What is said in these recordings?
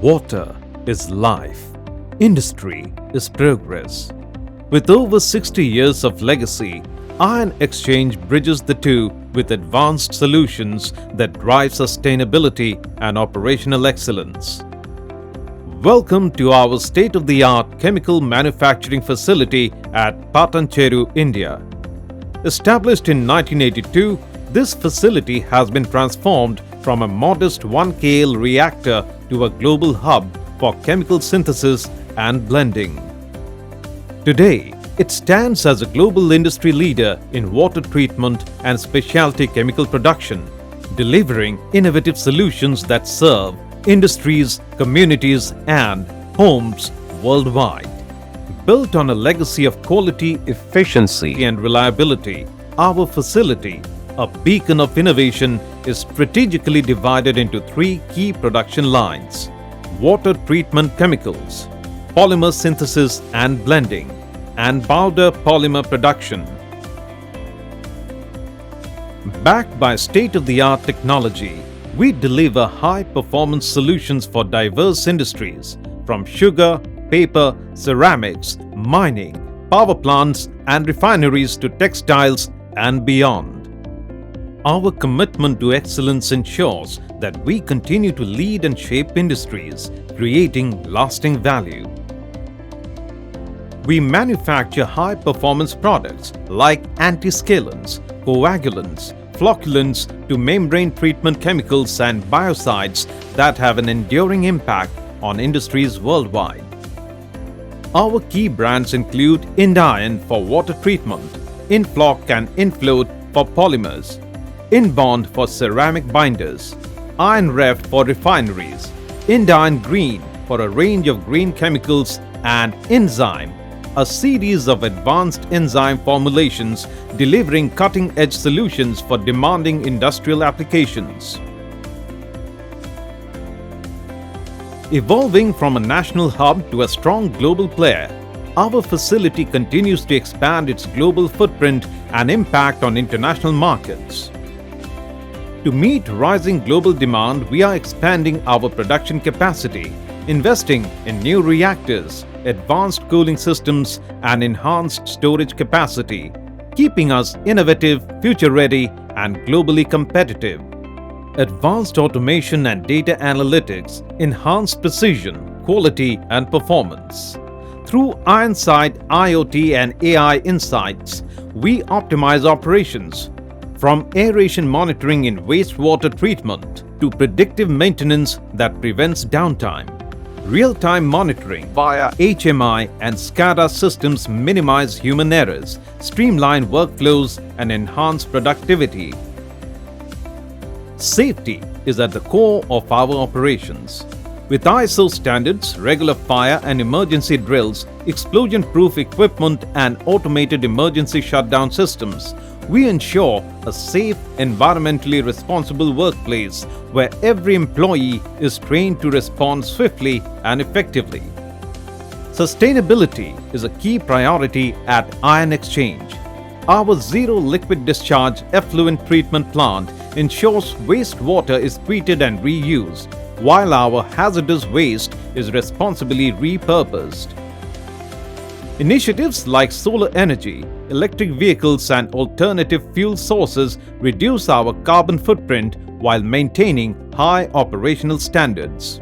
Water is life. Industry is progress. With over 60 years of legacy, Ion Exchange bridges the two with advanced solutions that drive sustainability and operational excellence. Welcome to our state-of-the-art chemical manufacturing facility at Patancheru, India. Established in 1982, this facility has been transformed from a modest 1 kL reactor to a global hub for chemical synthesis and blending. Today, it stands as a global industry leader in water treatment and specialty chemical production, delivering innovative solutions that serve industries, communities, and homes worldwide. Built on a legacy of quality, efficiency, and reliability, our facility, a beacon of innovation, is strategically divided into 3 key production lines: water treatment chemicals, polymer synthesis and blending, and powder polymer production. Backed by state-of-the-art technology, we deliver high-performance solutions for diverse industries, from sugar, paper, ceramics, mining, power plants, and refineries to textiles and beyond. Our commitment to excellence ensures that we continue to lead and shape industries, creating lasting value. We manufacture high-performance products like antiscalants, coagulants, flocculants to membrane treatment chemicals and biocides that have an enduring impact on industries worldwide. Our key brands include Indion for water treatment, Infloc and Infloat for polymers, Inbond for ceramic binders, IronRef for refineries, Indion Green for a range of green chemicals, and Enzyme, a series of advanced enzyme formulations delivering cutting-edge solutions for demanding industrial applications. Evolving from a national hub to a strong global player, our facility continues to expand its global footprint and impact on international markets. To meet rising global demand, we are expanding our production capacity, investing in new reactors, advanced cooling systems, and enhanced storage capacity, keeping us innovative, future-ready, and globally competitive. Advanced automation and data analytics enhance precision, quality, and performance. Through IonSiTE, IoT, and AI insights, we optimize operations, from aeration monitoring in wastewater treatment to predictive maintenance that prevents downtime. Real-time monitoring via HMI and SCADA systems minimize human errors, streamline workflows, and enhance productivity. Safety is at the core of our operations. With ISO standards, regular fire and emergency drills, explosion-proof equipment, and automated emergency shutdown systems, we ensure a safe, environmentally responsible workplace where every employee is trained to respond swiftly and effectively. Sustainability is a key priority at Ion Exchange. Our zero liquid discharge effluent treatment plant ensures wastewater is treated and reused, while our hazardous waste is responsibly repurposed. Initiatives like solar energy, electric vehicles, and alternative fuel sources reduce our carbon footprint while maintaining high operational standards.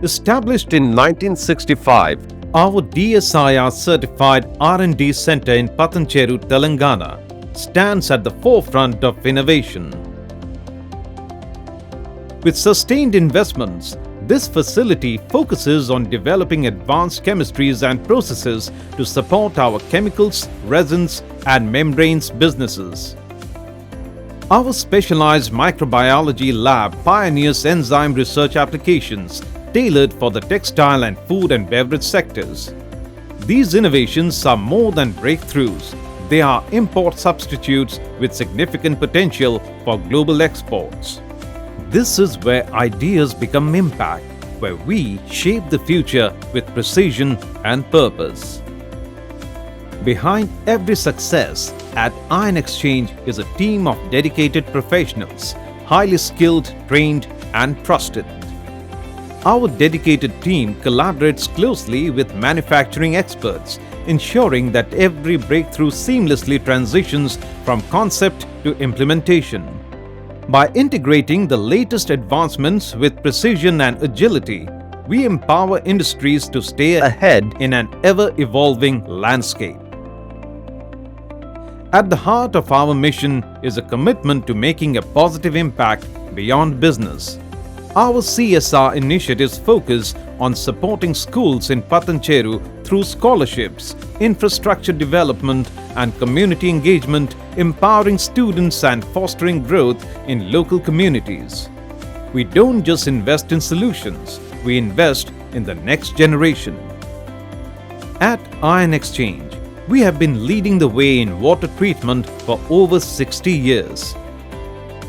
Established in 1965, our DSIR-certified R&D Centre in Patancheru, Telangana, stands at the forefront of innovation. With sustained investments, this facility focuses on developing advanced chemistries and processes to support our chemicals, resins, and membranes businesses. Our specialized microbiology lab pioneers enzyme research applications tailored for the textile and food and beverage sectors. These innovations are more than breakthroughs. They are import substitutes with significant potential for global exports. This is where ideas become impact, where we shape the future with precision and purpose. Behind every success at Ion Exchange is a team of dedicated professionals, highly skilled, trained, and trusted. Our dedicated team collaborates closely with manufacturing experts, ensuring that every breakthrough seamlessly transitions from concept to implementation. By integrating the latest advancements with precision and agility, we empower industries to stay ahead in an ever-evolving landscape. At the heart of our mission is a commitment to making a positive impact beyond business. Our CSR initiatives focus on supporting schools in Patancheru through scholarships, infrastructure development, and community engagement, empowering students and fostering growth in local communities. We don't just invest in solutions, we invest in the next generation. At Ion Exchange, we have been leading the way in water treatment for over 60 years.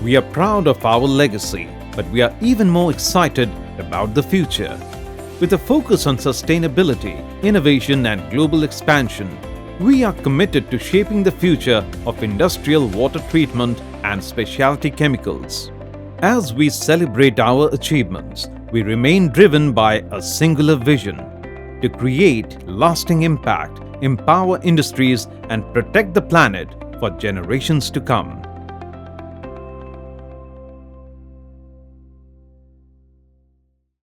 We are proud of our legacy, but we are even more excited about the future. With a focus on sustainability, innovation, and global expansion, we are committed to shaping the future of industrial water treatment and specialty chemicals. As we celebrate our achievements, we remain driven by a singular vision: to create lasting impact, empower industries, and protect the planet for generations to come.